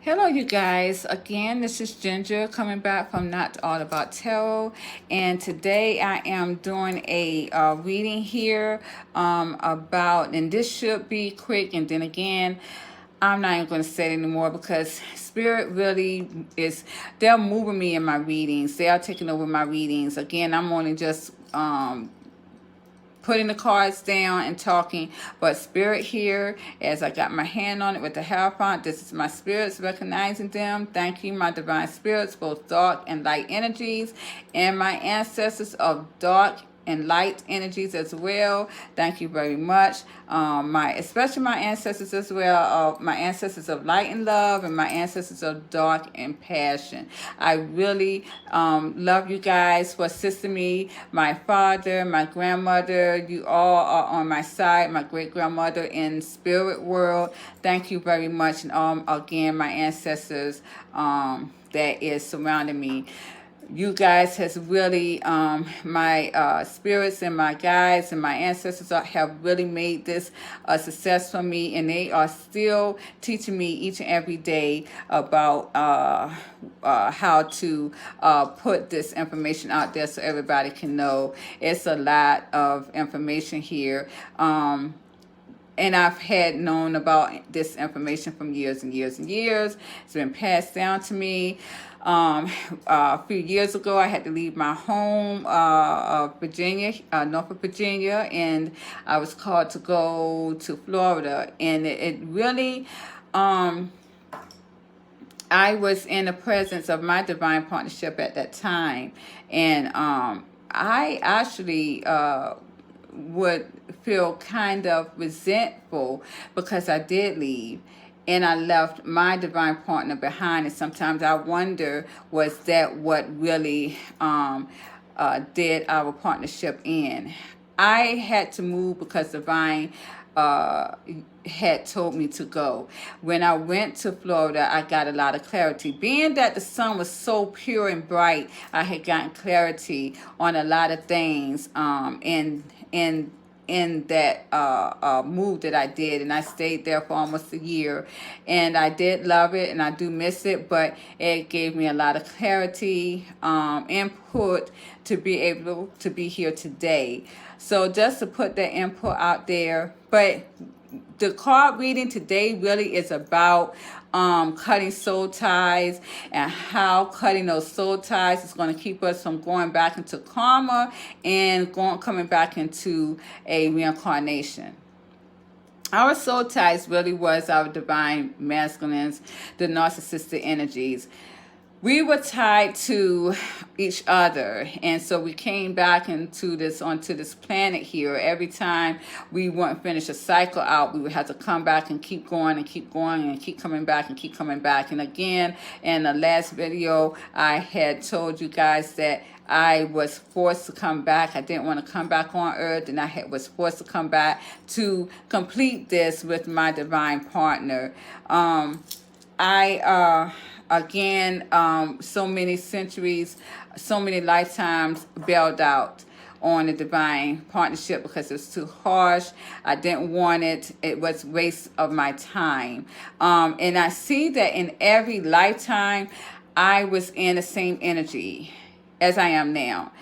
Hello, you guys. Again, this is Ginger coming back from Not All About Tarot. And today I am doing a reading here about, and this should be quick. And then again, I'm not even going to say it anymore because Spirit really is, they're moving me in my readings. They are taking over my readings. Again, I'm only just putting the cards down and talking, but spirit here, as I got my hand on it with the Hierophant, this is my spirits recognizing them. Thank you, my divine spirits, both dark and light energies, and my ancestors of dark and light energies as well. Thank you very much. Especially my ancestors as well, my ancestors of light and love, and my ancestors of dark and passion. I really love you guys for assisting me. My father, my grandmother, you all are on my side. My great grandmother in spirit world. Thank you very much, and again, my ancestors that is surrounding me. You guys has really my spirits and my guides and my ancestors have really made this a success for me, and they are still teaching me each and every day about how to put this information out there so everybody can know. It's a lot of information here. And I've had known about this information from years and years and years. It's been passed down to me. A few years ago, I had to leave my home, Virginia, Norfolk, Virginia, and I was called to go to Florida. And it really, I was in the presence of my divine partnership at that time. And I actually would feel kind of resentful because I did leave and I left my divine partner behind. And sometimes I wonder, was that what really did our partnership end? I had to move because divine had told me to go. When I went to Florida, I got a lot of clarity. Being that the sun was so pure and bright, I had gotten clarity on a lot of things in that move that I did, and I stayed there for almost a year, and I did love it and I do miss it, but it gave me a lot of clarity, input to be able to be here today. So just to put that input out there. But the card reading today really is about cutting soul ties, and how cutting those soul ties is going to keep us from going back into karma and coming back into a reincarnation. Our soul ties really was our divine masculines, the narcissistic energies. We were tied to each other, and so we came back onto this planet here. Every time we wouldn't finish a cycle out, we would have to come back and keep going and keep going and keep coming back and keep coming back. And again, in the last video, I had told you guys that I was forced to come back. I didn't want to come back on earth, and was forced to come back to complete this with my divine partner. Again, so many centuries, so many lifetimes bailed out on the divine partnership because it was too harsh. I didn't want it. It was waste of my time. And I see that in every lifetime, I was in the same energy as I am now.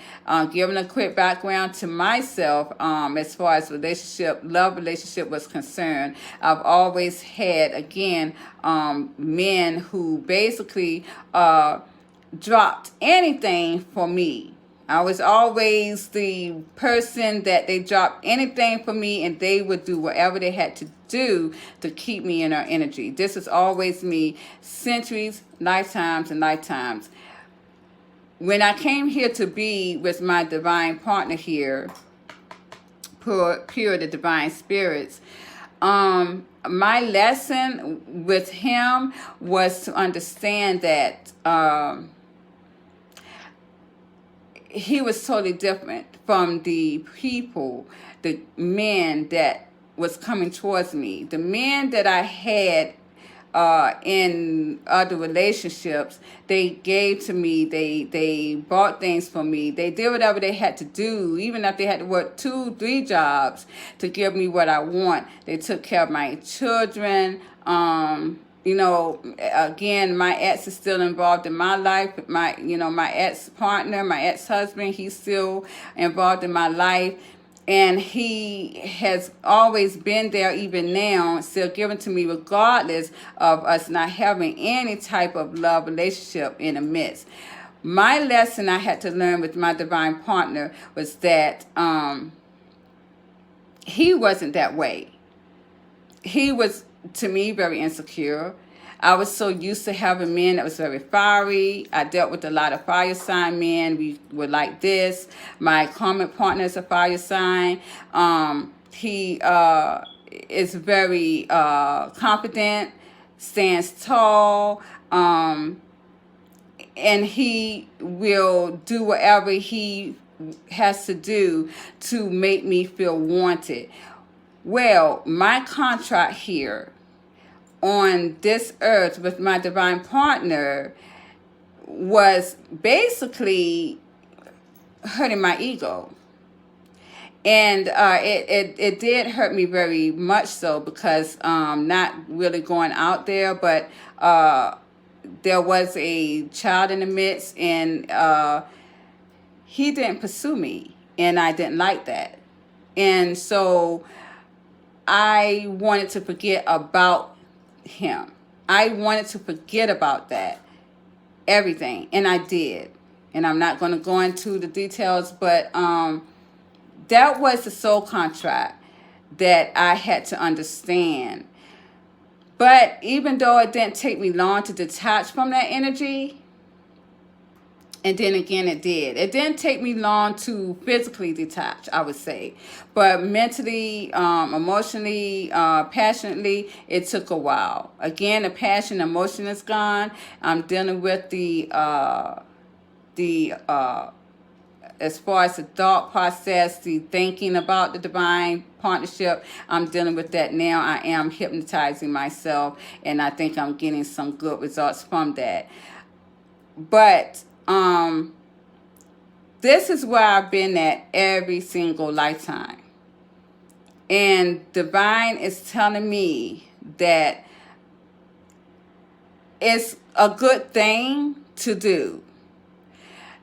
Giving a quick background to myself, as far as love relationship was concerned, I've always had, again, men who basically dropped anything for me. I was always the person that they dropped anything for me, and they would do whatever they had to do to keep me in our energy. This is always me, centuries, lifetimes, and lifetimes. When I came here to be with my divine partner here, pure the divine spirits, my lesson with him was to understand that he was totally different from the people, the men that was coming towards me. The men that I had in other relationships, they gave to me, they bought things for me, they did whatever they had to do, even if they had to work 2-3 jobs to give me what I want. They took care of my children, again, my ex is still involved in my life. My ex partner, my ex husband, he's still involved in my life. And he has always been there, even now, still given to me, regardless of us not having any type of love relationship in the midst. My lesson I had to learn with my divine partner was that he wasn't that way. He was, to me, very insecure. I was so used to having men that was very fiery. I dealt with a lot of fire sign men. We were like this. My common partner is a fire sign. He is very confident, stands tall, and he will do whatever he has to do to make me feel wanted. Well, my contract here on this earth with my divine partner was basically hurting my ego. And it did hurt me very much so, because not really going out there, but there was a child in the midst, and he didn't pursue me, and I didn't like that. And so I wanted to forget about him. I wanted to forget about that, everything, and I did. And I'm not going to go into the details, but that was the soul contract that I had to understand. But even though it didn't take me long to detach from that energy, and then again, it did. It didn't take me long to physically detach, I would say. But mentally, emotionally, passionately, it took a while. Again, the passion, emotion is gone. I'm dealing with the as far as the thought process, the thinking about the divine partnership, I'm dealing with that now. I am hypnotizing myself, and I think I'm getting some good results from that. But this is where I've been at every single lifetime. And divine is telling me that it's a good thing to do.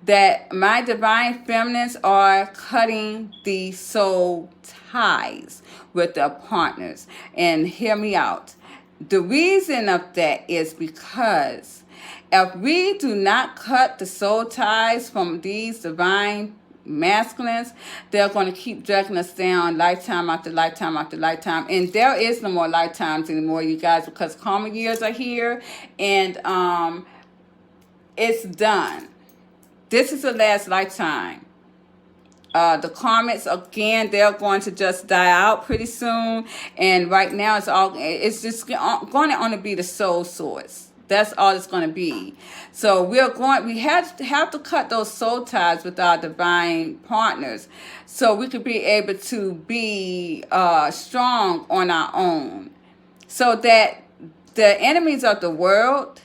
That my divine feminines are cutting the soul ties with their partners. And hear me out. The reason of that is because if we do not cut the soul ties from these divine masculines, they're going to keep dragging us down lifetime after lifetime after lifetime. And there is no more lifetimes anymore, you guys, because karma years are here, and it's done. This is the last lifetime. The karmics, again, they're going to just die out pretty soon. And right now, it's just going to only be the soul source. That's all it's going to be. So we have to cut those soul ties with our divine partners, so we could be able to be strong on our own, so that the enemies of the world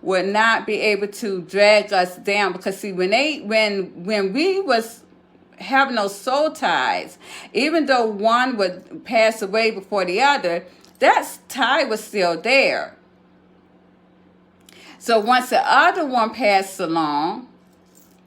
would not be able to drag us down. Because see, when we was having those soul ties, even though one would pass away before the other, that tie was still there. So once the other one passes along,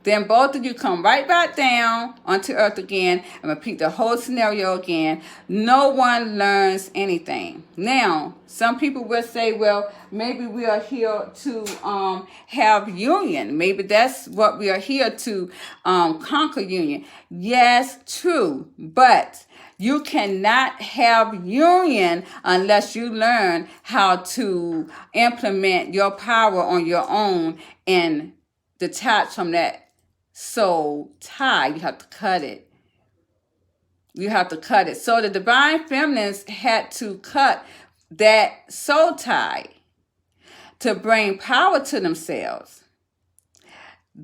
then both of you come right back down onto earth again and repeat the whole scenario again. No one learns anything. Now, some people will say, well, maybe we are here to have union. Maybe that's what we are here to conquer union. Yes, true. But you cannot have union unless you learn how to implement your power on your own and detach from that soul tie. You have to cut it. You have to cut it. So the divine feminines had to cut that soul tie to bring power to themselves,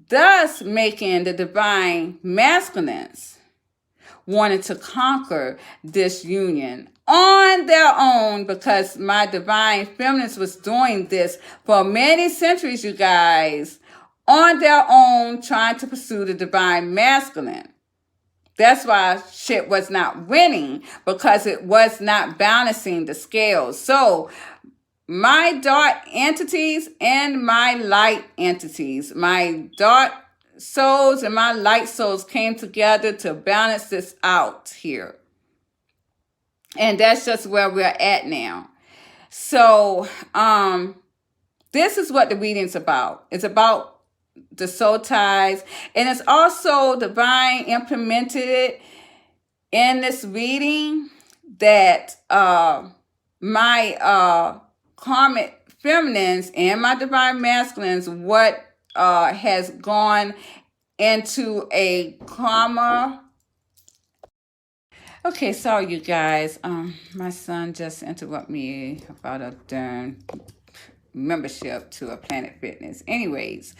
thus making the divine masculines wanting to conquer this union on their own, because my divine feminines was doing this for many centuries, you guys, on their own, trying to pursue the divine masculine. That's why shit was not winning, because it was not balancing the scales. So my dark entities and my light entities. My dark souls and my light souls came together to balance this out here. And that's just where we're at now. So, this is what the reading's about. It's about the soul ties, and it's also divine implemented it in this reading that my karmic feminines and my divine masculines, what has gone into a karma. Okay, sorry you guys. My son just interrupted me about a darn membership to a Planet Fitness. Anyways,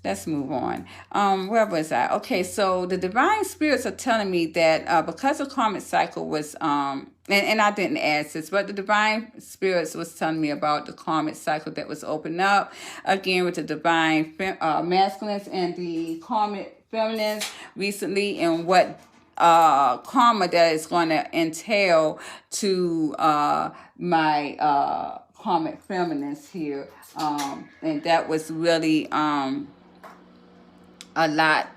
let's move on. Where was I? Okay, so the divine spirits are telling me that because the karmic cycle was and I didn't ask this, but the divine spirits was telling me about the karmic cycle that was opened up again with the divine masculines and the karmic feminines recently, and what karma that is going to entail to my karmic feminines here, and that was really a lot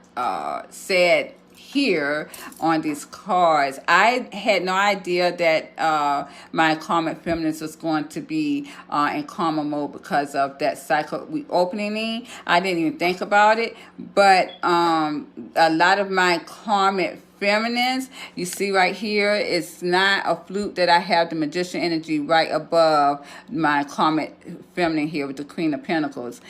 said here on these cards. I had no idea that my karmic feminines was going to be in karma mode because of that cycle reopening. I didn't even think about it, but a lot of my karmic feminines, you see right here, it's not a flute that I have the magician energy right above my karmic feminine here with the Queen of Pentacles.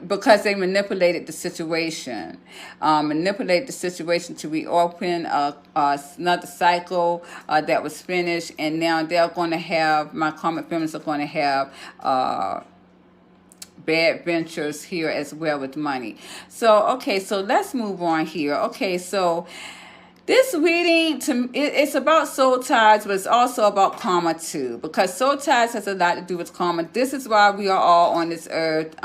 Because they manipulated the situation, to reopen another cycle that was finished, and now they're going to have, my karmic feminines are going to have bad ventures here as well with money. So, okay, so let's move on here. Okay, so this reading, it's about soul ties, but it's also about karma too, because soul ties has a lot to do with karma. This is why we are all on this earth.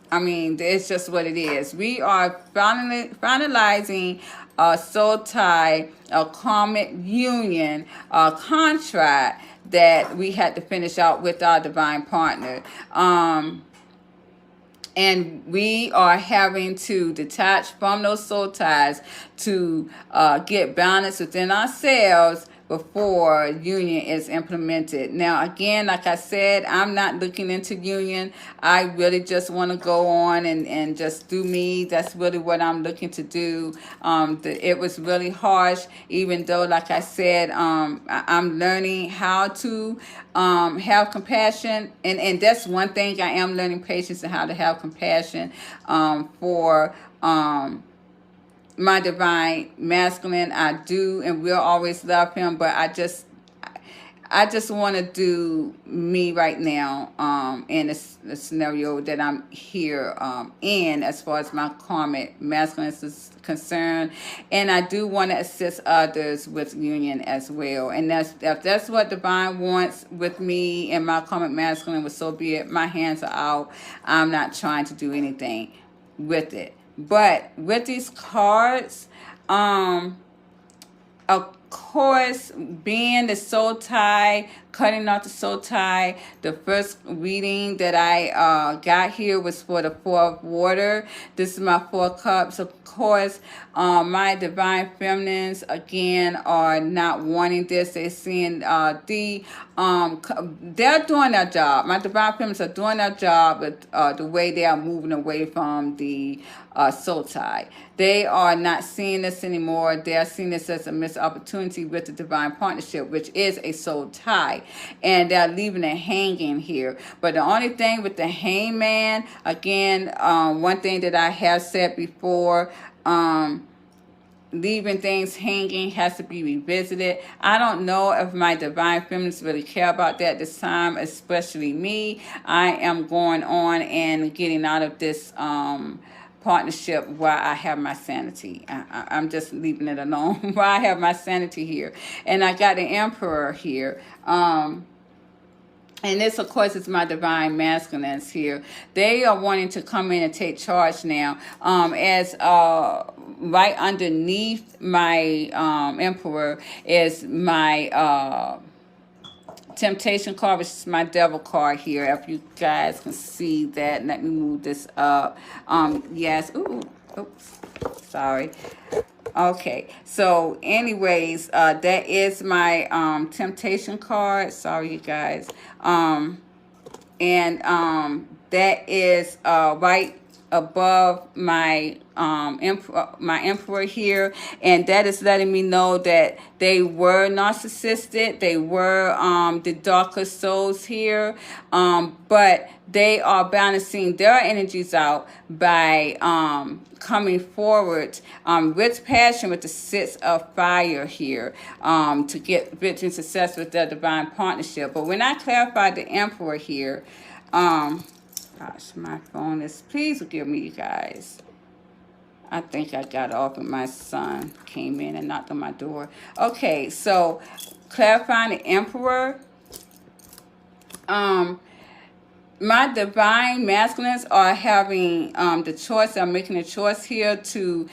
I mean, it's just what it is. We are finalizing a soul tie, a karmic union, a contract that we had to finish out with our divine partner. And we are having to detach from those soul ties to get balance within ourselves before union is implemented. Now, again, like I said, I'm not looking into union. I really just want to go on and just do me. That's really what I'm looking to do. It was really harsh, even though, like I said, I'm learning how to have compassion. And that's one thing I am learning, patience and how to have compassion for my divine masculine. I do and will always love him, but I just want to do me right now in the scenario that I'm here in, as far as my karmic masculine is concerned. And I do want to assist others with union as well. And if that's what divine wants with me and my karmic masculine, with so be it. My hands are out. I'm not trying to do anything with it. But with these cards, of course, being the soul tie, cutting off the soul tie, the first reading that I got here was for the Four of Water. This is my Four Cups. Of course, my divine feminines, again, are not wanting this. They're seeing they're doing their job. My divine feminines are doing their job with the way they are moving away from the soul tie. They are not seeing this anymore. They are seeing this as a missed opportunity with the divine partnership, which is a soul tie. And they're leaving it hanging here. But the only thing with the hangman, again, one thing that I have said before, leaving things hanging has to be revisited. I don't know if my divine feminines really care about that this time, especially me. I am going on and getting out of this partnership while I have my sanity. I'm just leaving it alone while I have my sanity here. And I got the Emperor here. And this, of course, is my divine masculines here. They are wanting to come in and take charge now. As right underneath my Emperor is my Temptation card, which is my devil card here. If you guys can see that, let me move this up. Yes. Ooh. Oops. Sorry. Okay. So, anyways, that is my temptation card. Sorry, you guys. And that is right above my my emperor here, and that is letting me know that they were narcissistic, they were the darker souls here, but they are balancing their energies out by coming forward with passion with the 6 of fire here, to get victory and success with their divine partnership. But when I clarified the emperor here, gosh, my phone is, please forgive me, you guys. I think I got off and my son came in and knocked on my door. Okay, so clarifying the emperor, my divine masculines are having the choice, are making a choice here to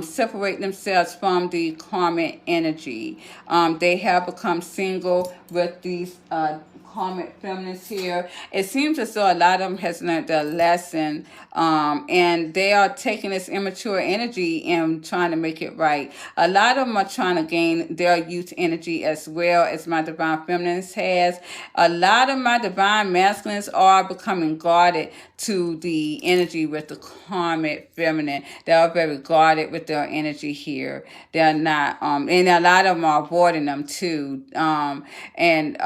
separate themselves from the karmic energy. They have become single with these karmic feminines here. It seems as though a lot of them has learned their lesson, and they are taking this immature energy and trying to make it right. A lot of them are trying to gain their youth energy as well as my divine feminines has. A lot of my divine masculines are becoming guarded to the energy with the karmic feminine. They are very guarded with their energy here. They're not, and a lot of them are avoiding them too. And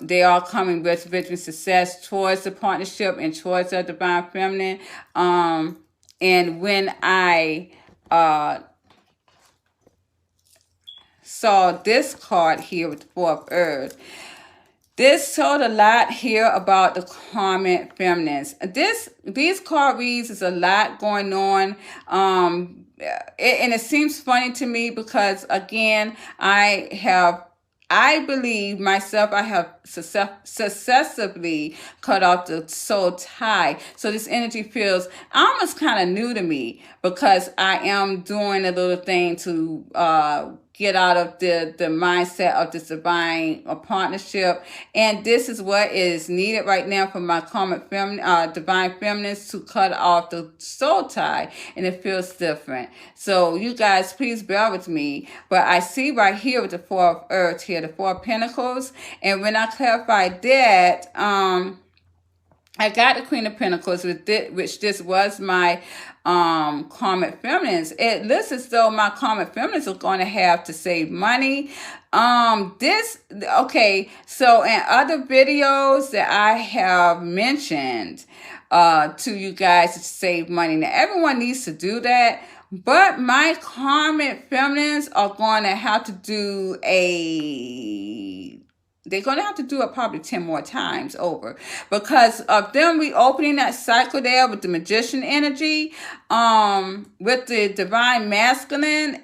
they are coming with victory success towards the partnership and towards the divine feminine. And when I saw this card here with the 4 of Earth, this told a lot here about the karmic feminines. These card reads is a lot going on. And it seems funny to me because, again, I believe myself, I have successively cut off the soul tie. So this energy feels almost kind of new to me because I am doing a little thing to get out of the mindset of this divine partnership. And this is what is needed right now for my karmic divine feminines, to cut off the soul tie. And it feels different. So you guys, please bear with me. But I see right here with the 4 of Earth here, the 4 of Pentacles. And when I clarified that, I got the Queen of Pentacles, which this was my karmic feminines. It looks as though my karmic feminines are going to have to save money. Okay, so in other videos that I have mentioned to you guys to save money. Now, everyone needs to do that. But my karmic feminines are going to have to do they're going to have to do it probably 10 more times over because of them reopening that cycle there with the magician energy, with the divine masculine.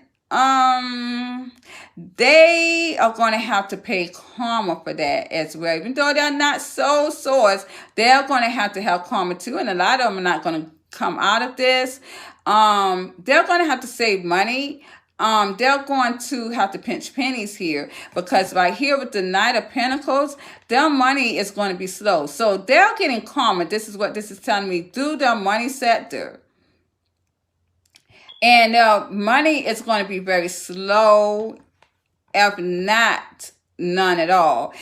They are going to have to pay karma for that as well. Even though they're not soul source, they're going to have karma too. And a lot of them are not going to come out of this. They're going to have to save money. They're going to have to pinch pennies here because right here with the Knight of Pentacles, their money is going to be slow. So they're getting karma. This is what this is telling me. Do their money sector. And their money is going to be very slow, if not none at all.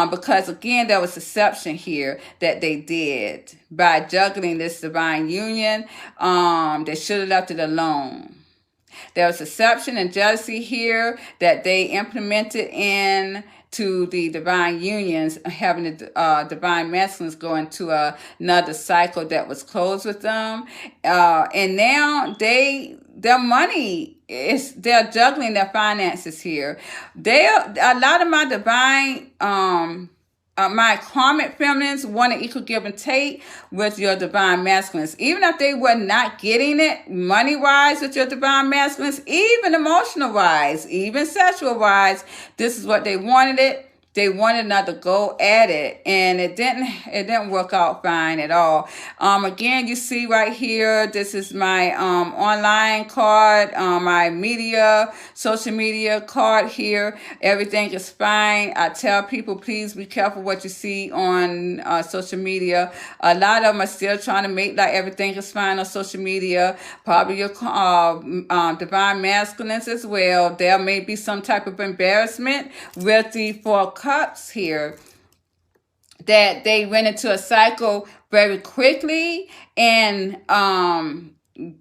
Because again, there was deception here that they did by juggling this divine union. They should have left it alone. There was deception and jealousy here that they implemented in to the divine unions, having the divine masculines go into another cycle that was closed with them. And now their money they're juggling their finances here. A lot of my divine my karmic feminines want to equal give and take with your divine masculines. Even if they were not getting it money-wise with your divine masculines, even emotional-wise, even sexual-wise, this is what they wanted it. they wanted another go at it, and it didn't work out fine at all. Again, you see right here, this is my online card, my social media card here. Everything is fine. I tell people, please be careful what you see on social media. A lot of them are still trying to make like everything is fine on social media. Probably your divine masculines as well. There may be some type of embarrassment with the Four Cups here, that they went into a cycle very quickly, and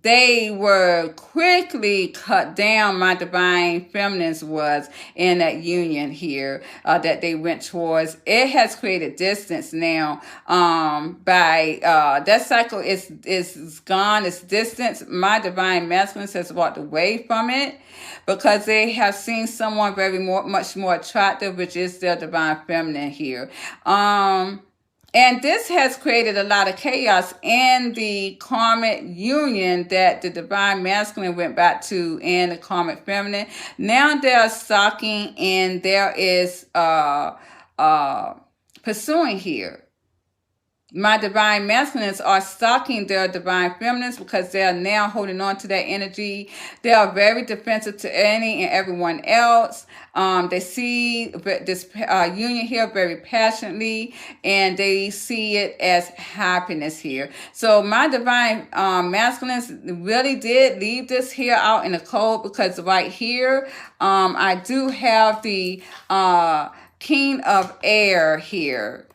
they were quickly cut down. My divine feminines was in that union here that they went towards. It has created distance now. By that cycle is gone. It's distance. My divine masculines has walked away from it because they have seen someone much more attractive, which is their divine feminine here. And this has created a lot of chaos in the karmic union that the divine masculine went back to in the karmic feminine. Now they're stalking, and there is pursuing here. My divine masculines are stalking their divine feminines because they are now holding on to that energy. They are very defensive to any and everyone else. They see this union here very passionately, and they see it as happiness here. So my divine masculines really did leave this here out in the cold, because right here I do have the King of Air here.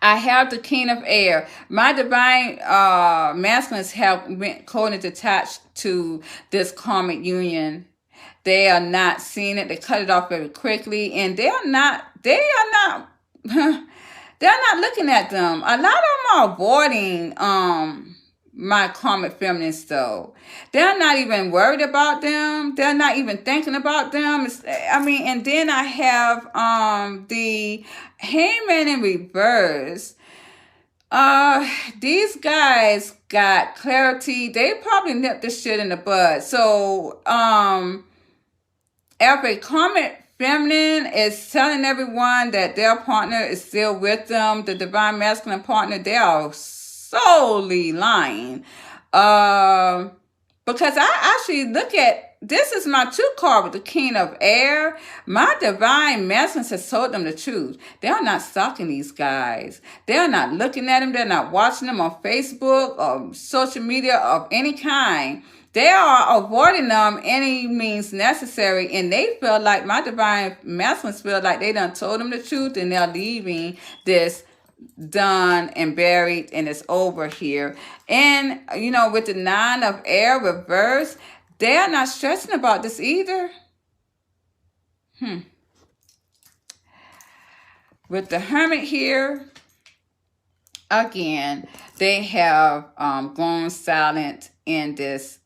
I have the King of Air. My divine masculines have been cold and detached to this karmic union. They are not seeing it. They cut it off very quickly, and they're not looking at them. A lot of them are avoiding my karmic feminines though. They're not even worried about them. They're not even thinking about them. And then I have the Hangman in reverse. These guys got clarity. They probably nipped this shit in the bud. So if a karmic feminine is telling everyone that their partner is still with them, the divine masculine partner, they are solely lying. Because I actually look at, this is my true card with the King of Air. My divine masculines has told them the truth. They are not stalking these guys. They are not looking at them. They're not watching them on Facebook or social media of any kind. They are avoiding them any means necessary, and they feel like, my divine masculines feel like they done told them the truth, and they're leaving this done and buried, and it's over here. And with the Nine of Air reverse, they're not stressing about this either. With the Hermit here, again, they have gone silent in this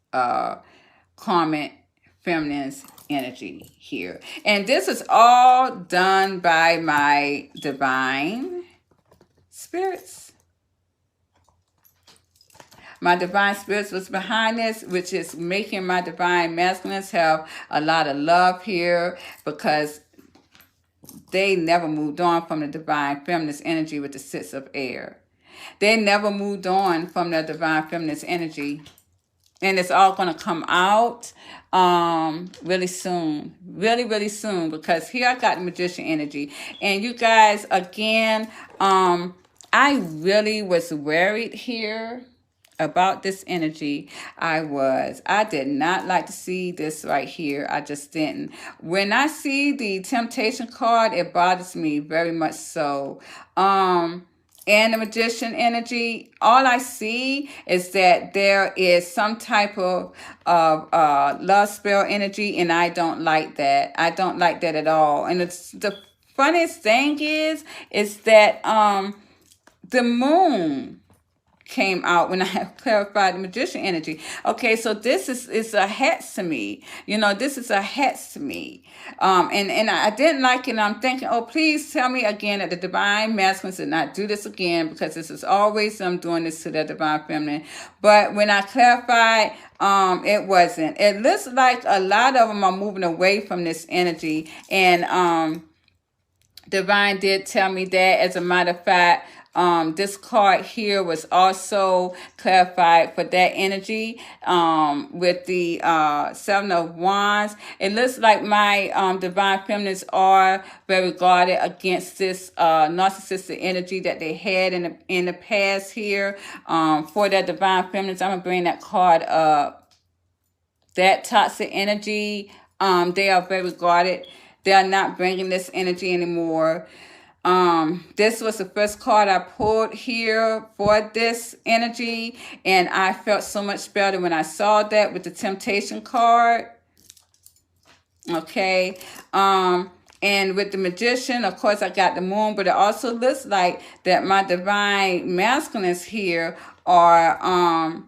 karmic feminine's energy here. And this is all done by my divine spirits. My divine spirits was behind this, which is making my divine masculines have a lot of love here, because they never moved on from the divine feminine's energy with the Six of Air. They never moved on from their divine feminine's energy. And it's all going to come out really soon. Really, really soon. Because here I got the Magician energy. And you guys, again, I really was worried here about this energy. I did not like to see this right here. I just didn't. When I see the Temptation card, it bothers me very much so. And the Magician energy, all I see is that there is some type of love spell energy, and I don't like that. I don't like that at all. And the funniest thing is that the moon came out when I clarified the Magician energy. Okay, so this is a hex to me. This is a hex to me. And I didn't like it. And I'm thinking, oh, please tell me again that the divine masculines did not do this again, because this is always them doing this to their divine feminine. But when I clarified, it wasn't. It looks like a lot of them are moving away from this energy. And Divine did tell me that. As a matter of fact, this card here was also clarified for that energy with the Seven of Wands. It looks like my divine feminines are very guarded against this narcissistic energy that they had in the past here. For that divine feminines, I'm going to bring that card up. That toxic energy, they are very guarded. They are not bringing this energy anymore. This was the first card I pulled here for this energy, and I felt so much better when I saw that with the Temptation card. Okay. And with the Magician, of course, I got the Moon, but it also looks like that my divine masculines here are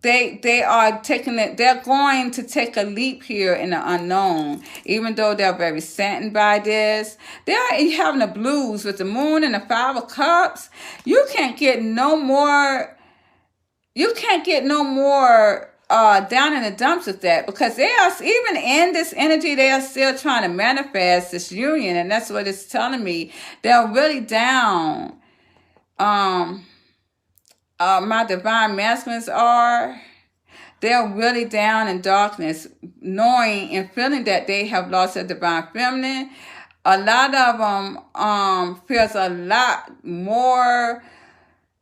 they are taking it, they're going to take a leap here in the unknown. Even though they're very saddened by this, they're having the blues with the Moon and the Five of Cups. You can't get no more down in the dumps with that, because they are, even in this energy, they are still trying to manifest this union, and that's what it's telling me. They're really down. My divine masculines they're really down in darkness, knowing and feeling that they have lost their divine feminine. A lot of them feels a lot more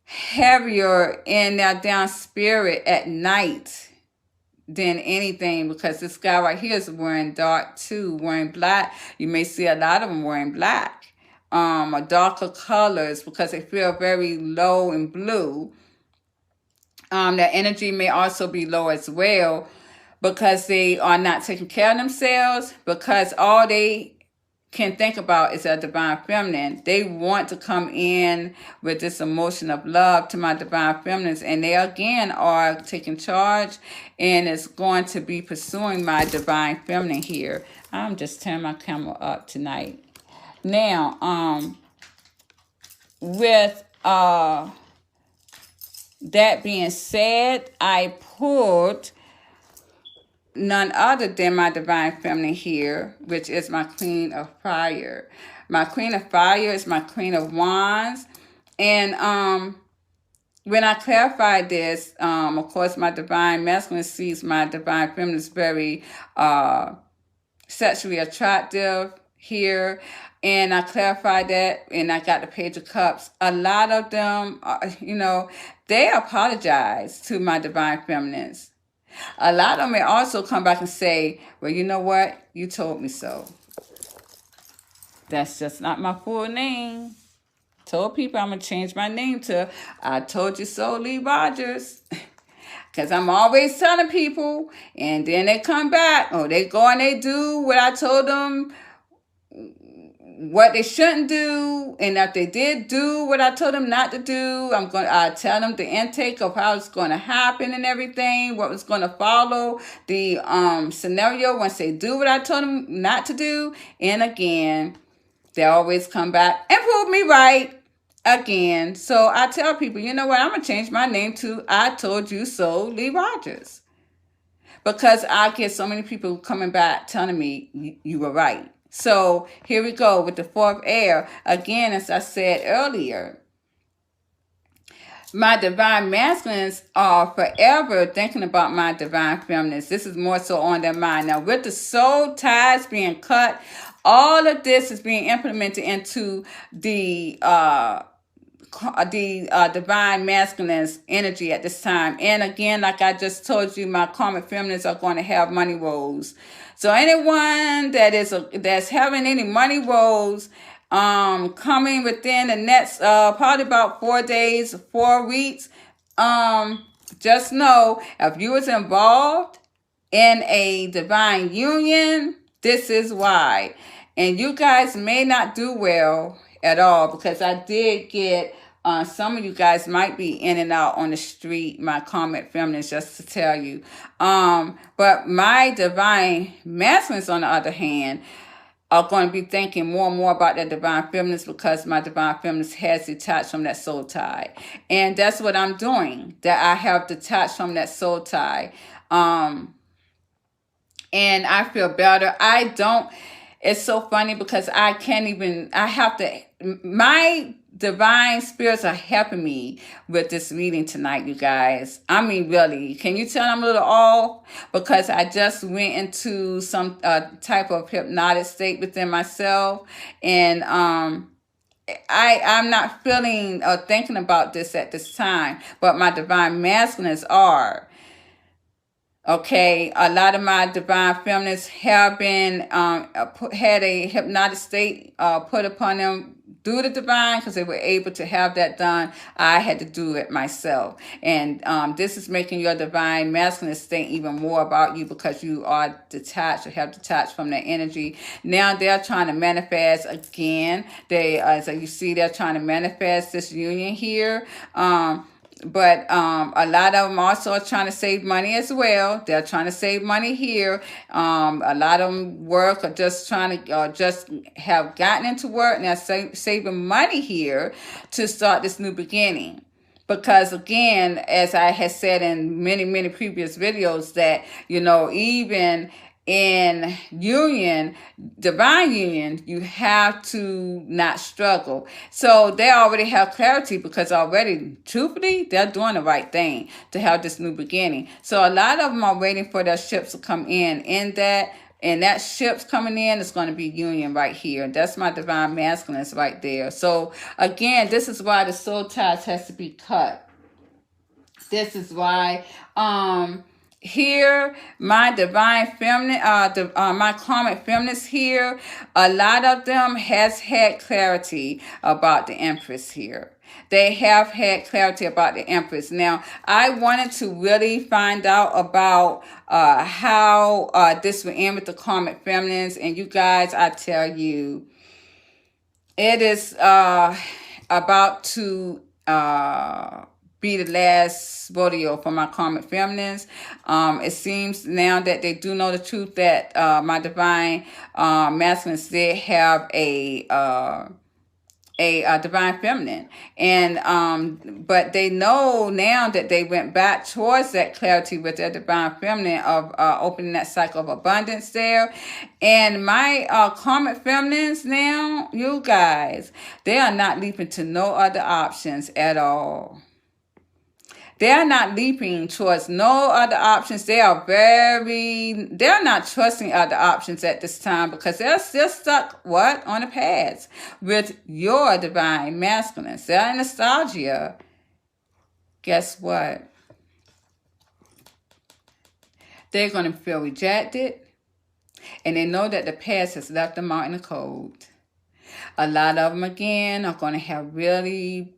heavier in their down spirit at night than anything, because this guy right here is wearing dark too, wearing black. You may see a lot of them wearing black, or darker colors, because they feel very low and blue. Their energy may also be low as well, because they are not taking care of themselves, because all they can think about is their divine feminine. They want to come in with this emotion of love to my divine feminines, and they again are taking charge and is going to be pursuing my divine feminine here. I'm just turning my camera up tonight. Now, with that being said, I pulled none other than my divine feminine here, which is my Queen of Fire. My Queen of Fire is my Queen of Wands. And when I clarified this, of course, my divine masculine sees my divine feminine is very sexually attractive here. And I clarified that, and I got the Page of Cups. A lot of them, they apologize to my divine feminines. A lot of them may also come back and say, well, you know what? You told me so. That's just not my full name. Told people I'm going to change my name to I Told You So, Lee Rogers. Because I'm always telling people, and then they come back, or they go and they do what I told them, what they shouldn't do. And if they did do what I told them not to do, I tell them the intake of how it's going to happen and everything, what was going to follow the scenario once they do what I told them not to do. And again, they always come back and prove me right again. So I tell people, you know what, I'm going to change my name to I Told You So, Lee Rogers. Because I get so many people coming back telling me you were right. So here we go with the fourth air. Again, as I said earlier, my divine masculines are forever thinking about my divine feminines. This is more so on their mind. Now, with the soul ties being cut, all of this is being implemented into the divine masculine's energy at this time. And again, like I just told you, my karmic feminines are going to have money woes. So anyone that's having any money woes coming within the next probably about 4 days, 4 weeks, just know if you was involved in a divine union, this is why. And you guys may not do well at all, because I did get some of you guys might be in and out on the street, my karmic feminines, just to tell you. But my divine masculines, on the other hand, are going to be thinking more and more about their divine feminines, because my divine feminines has detached from that soul tie. And that's what I'm doing, that I have detached from that soul tie. And I feel better. it's so funny because I can't even, I have to, my divine spirits are helping me with this reading tonight, you guys. I mean, really, can you tell I'm a little off? Because I just went into some type of hypnotic state within myself. And I'm not feeling or thinking about this at this time, but my divine masculines are. Okay, a lot of my divine feminines have been had a hypnotic state put upon them through the divine because they were able to have that done. I had to do it myself, and this is making your divine masculine think even more about you because you are detached or have detached from that energy. Now they're trying to manifest again. They, as you see, they're trying to manifest this union here. But a lot of them also are trying to save money as well. They're trying to save money here. A lot of them work or just trying to just have gotten into work and they're saving money here to start this new beginning. Because again, as I had said in many previous videos, that, you know, even in union, divine union, you have to not struggle. So they already have clarity because already, truthfully, they're doing the right thing to have this new beginning. So a lot of them are waiting for their ships to come in that. And that ship's coming in, it's going to be union right here. That's my divine masculines right there. So again, this is why the soul ties has to be cut. This is why here my divine feminine, my karmic feminists here, a lot of them has had clarity about the Empress here. They have had clarity about the Empress. Now, I wanted to really find out about how this will end with the karmic feminines. And you guys, I tell you, it is about to be the last rodeo for my karmic feminines. It seems now that they do know the truth that my divine masculines did have a divine feminine, and but they know now that they went back towards that clarity with their divine feminine of opening that cycle of abundance there. And my karmic feminines now, you guys, they are not leaping to no other options at all. They're not leaping towards no other options. They're not trusting other options at this time because they're still stuck, on the past with your divine masculines. They're in nostalgia. Guess what? They're going to feel rejected, and they know that the past has left them out in the cold. A lot of them, again, are going to have really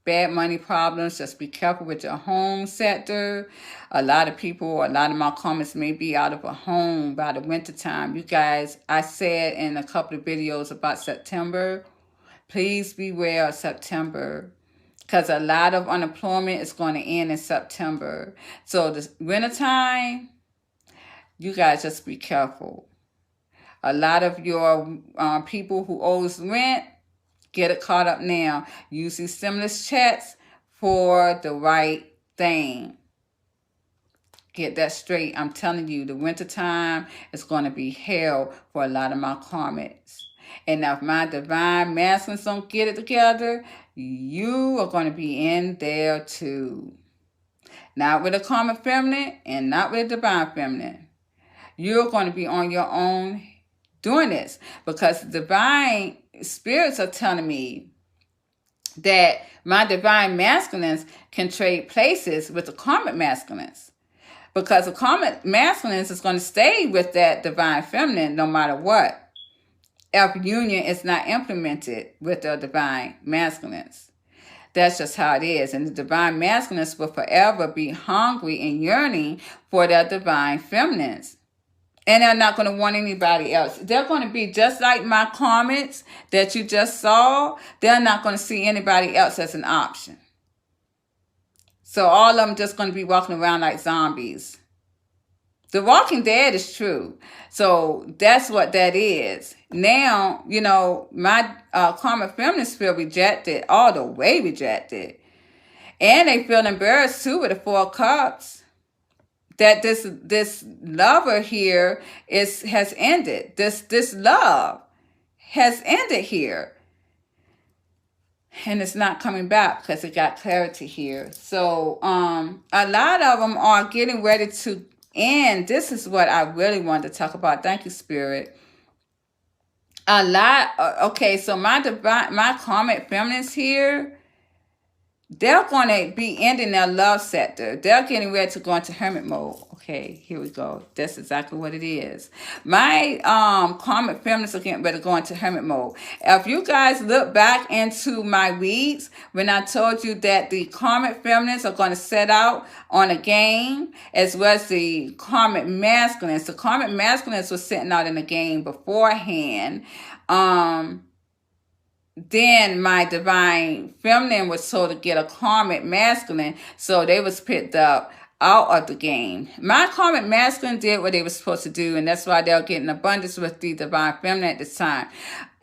bad money problems. Just be careful with your home sector. A lot of my comments may be out of a home by the winter time. You guys, I said in a couple of videos about September, please beware of September because a lot of unemployment is going to end in September. So the wintertime, you guys just be careful. A lot of your people who owes rent, get it caught up now. Use these stimulus checks for the right thing. Get that straight. I'm telling you, the wintertime is going to be hell for a lot of my karmics. And now if my divine masculines don't get it together, you are going to be in there too. Not with a karmic feminine and not with a divine feminine. You're going to be on your own doing this because divine spirits are telling me that my divine masculines can trade places with the karmic masculines because the karmic masculines is going to stay with that divine feminine no matter what if union is not implemented with the divine masculines. That's just how it is. And the divine masculines will forever be hungry and yearning for their divine feminines. And they're not going to want anybody else. They're going to be just like my karmics that you just saw. They're not going to see anybody else as an option. So all of them just going to be walking around like zombies. The Walking Dead is true. So that's what that is. Now, you know, my karmic feminists feel rejected, all the way rejected. And they feel embarrassed too with the 4 cups. that this lover here has ended. This love has ended here. And it's not coming back because it got clarity here. So a lot of them are getting ready to end. This is what I really wanted to talk about. Thank you, Spirit. A lot. Okay, so my karmic feminines here, they're going to be ending their love sector. They're getting ready to go into hermit mode. Okay, here we go. That's exactly what it is. My karmic feminists are getting ready to go into hermit mode. If you guys look back into my reads, when I told you that the karmic feminists are going to set out on a game, as well as the karmic masculines. The karmic masculines were setting out in a game beforehand. Then my divine feminine was told to get a karmic masculine, so they was picked up out of the game. My karmic masculine did what they were supposed to do, and that's why they're getting abundance with the divine feminine at this time.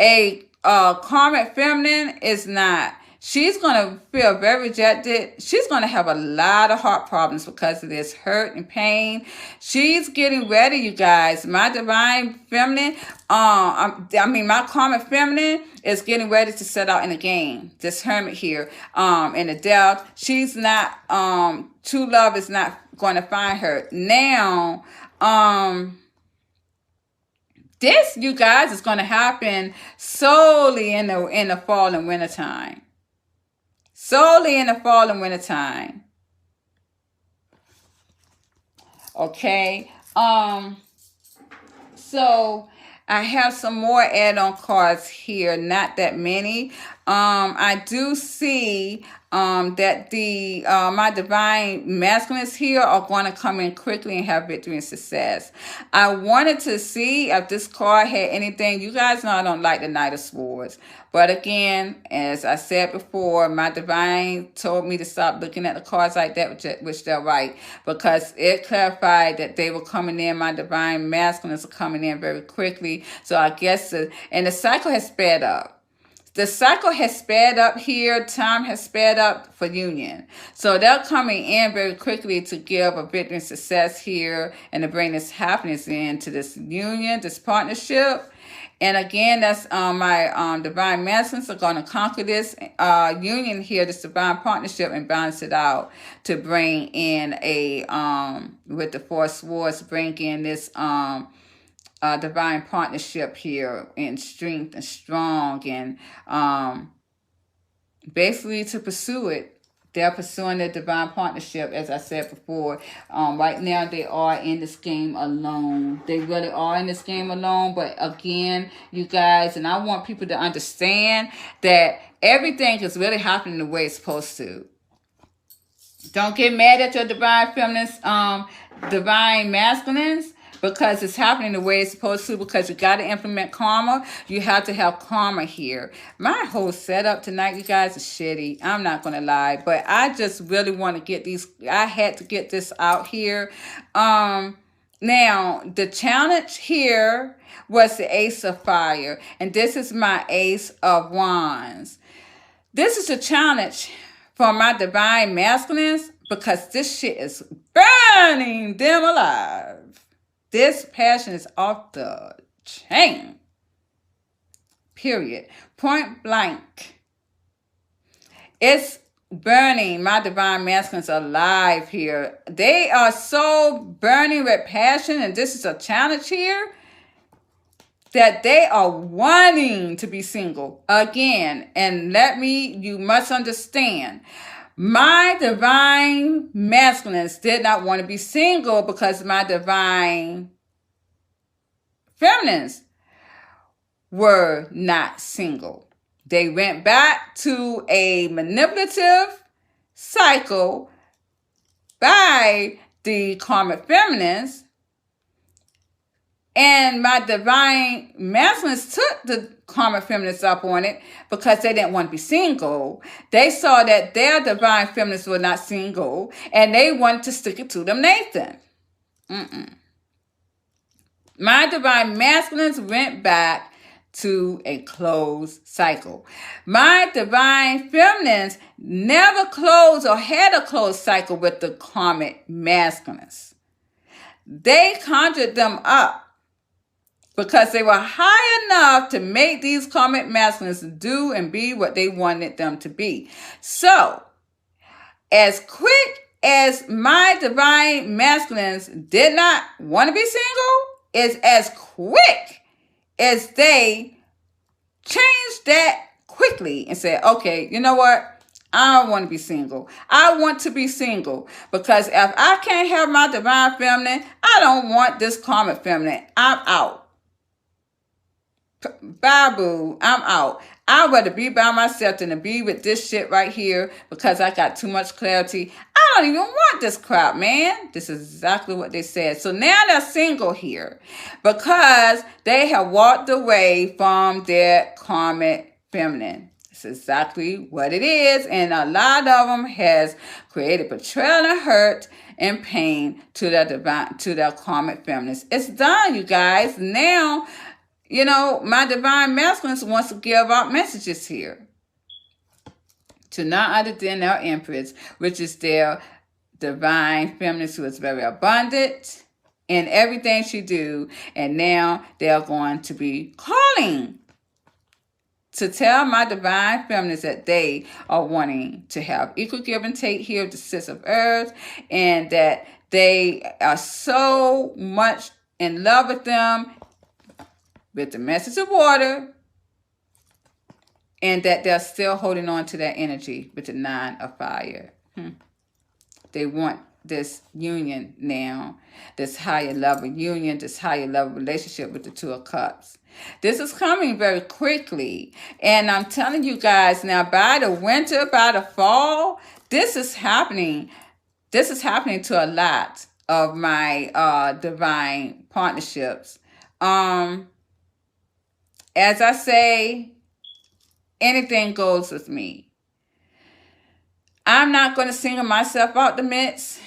A karmic feminine is not. She's going to feel very rejected. She's going to have a lot of heart problems because of this hurt and pain. She's getting ready, you guys. My divine feminine, my karmic feminine is getting ready to set out in a game. This hermit here, in the depth. She's not, true love is not going to find her. Now, this, you guys, is going to happen solely in the fall and winter time. Solely in the fall and winter time. Okay. So I have some more add-on cards here. Not that many. I do see that the my divine masculines here are going to come in quickly and have victory and success. I wanted to see if this card had anything. You guys know I don't like the Knight of Swords. But again, as I said before, my divine told me to stop looking at the cards like that, which they're right. Because it clarified that they were coming in, my divine masculines are coming in very quickly. So I guess, and the cycle has sped up. The cycle has sped up here. Time has sped up for union. So they're coming in very quickly to give a victory and success here and to bring this happiness into this union, this partnership. And again, that's my divine masculines are going to conquer this union here, this divine partnership, and balance it out to bring in a, with the Four Swords, bring in this divine partnership here in strength and strong, and basically to pursue it. They're pursuing the divine partnership, as I said before. Right now, they are in this game alone. They really are in this game alone. But again, you guys, and I want people to understand that everything is really happening the way it's supposed to. Don't get mad at your divine feminines, divine masculines, because it's happening the way it's supposed to, because you got to implement karma. You have to have karma here. My whole setup tonight, you guys, is shitty. I'm not going to lie. But I just really want to get these. I had to get this out here. Now, the challenge here was the Ace of Fire. And this is my Ace of Wands. This is a challenge for my divine masculines, because this shit is burning them alive. This passion is off the chain. Period. Point blank. It's burning my divine masculines alive here. They are so burning with passion, and this is a challenge here, that they are wanting to be single again. And you must understand, my divine masculines did not want to be single because my divine feminines were not single. They went back to a manipulative cycle by the karmic feminines, and my divine masculines took the karmic feminists up on it because they didn't want to be single. They saw that their divine feminists were not single, and they wanted to stick it to them, Nathan. My divine masculines went back to a closed cycle. My divine feminines never closed or had a closed cycle with the karmic masculines. they conjured them up because they were high enough to make these karmic masculines do and be what they wanted them to be. So, as quick as my divine masculines did not want to be single, is as quick as they changed that quickly and said, okay, you know what? I don't want to be single. I want to be single because if I can't have my divine feminine, I don't want this karmic feminine. I'm out. Bye, boo. I'm out. I'd rather be by myself than to be with this shit right here because I got too much clarity. I don't even want this crap, man. This is exactly what they said. So now they're single here because they have walked away from their karmic feminine. It's exactly what it is. And a lot of them has created betrayal and hurt and pain to their karmic feminines. It's done, you guys. Now, you know, my divine masculines wants to give out messages here to none other than our empress, which is their divine feminine who is very abundant in everything she do. And now they're going to be calling to tell my divine feminines that they are wanting to have equal give and take here with the Six of Earth, and that they are so much in love with them with the message of water, and that they're still holding on to that energy with the Nine of Fire. They want this union now, this higher level union, this higher level relationship with the Two of Cups. This is coming very quickly. And I'm telling you guys now, by the winter, by the fall, this is happening. This is happening to a lot of my divine partnerships. As I say, anything goes with me. I'm not going to single myself out the midst.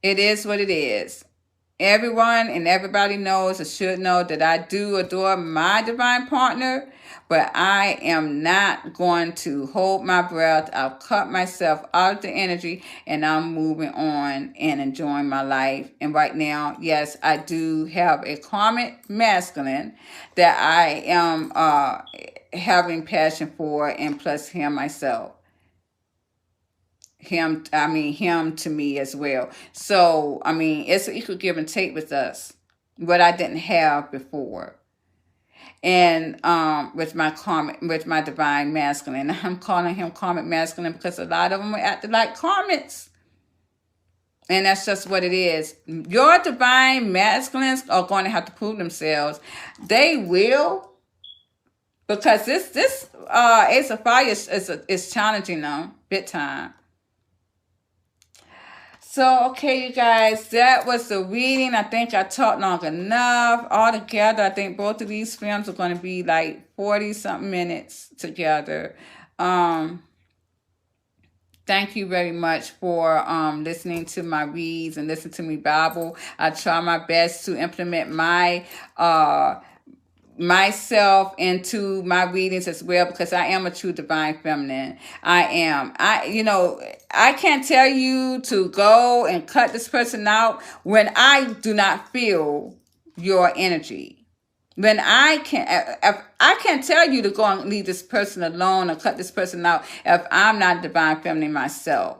It is what it is. Everyone and everybody knows or should know that I do adore my divine partner, but I am not going to hold my breath. I'll cut myself out of the energy and I'm moving on and enjoying my life. And right now, yes, I do have a karmic masculine that I am having passion for, and plus him myself. Him to me as well. So, I mean, it's an equal give and take with us, what I didn't have before. And with my divine masculine, I'm calling him karmic masculine because a lot of them are acting like karmics. And that's just what it is. Your divine masculines are going to have to prove themselves. They will, because this Ace of Fire is challenging them big time. So, okay, you guys, that was the reading. I think I talked long enough. Altogether, I think both of these films are going to be like 40-something minutes together. Thank you very much for listening to my reads and listening to me babble. I try my best to implement myself into my readings as well, because I am a true divine feminine. I am. I can't tell you to go and cut this person out when I do not feel your energy. When I can't tell you to go and leave this person alone or cut this person out if I'm not divine feminine myself.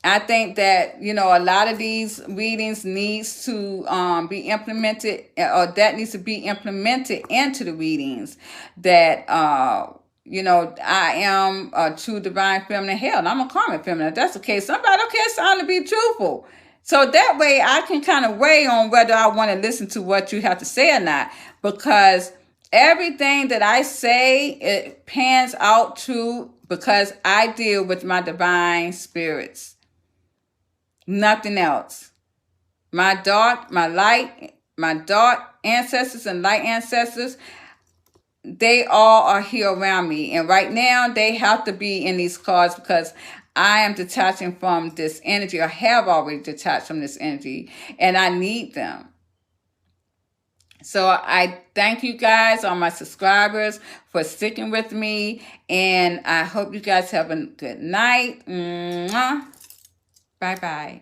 I think that, a lot of these readings needs to be implemented, or that needs to be implemented into the readings, that, I am a true divine feminine. Hell, I'm a karmic feminine. If that's the case, somebody, okay, it's time to be truthful. So that way I can kind of weigh on whether I want to listen to what you have to say or not, because everything that I say, it pans out true, because I deal with my divine spirits. Nothing else. My dark ancestors and light ancestors, they all are here around me. And right now, they have to be in these cards because I am detaching from this energy, or have already detached from this energy, and I need them. So I thank you guys, all my subscribers, for sticking with me. And I hope you guys have a good night. Mwah. Bye-bye.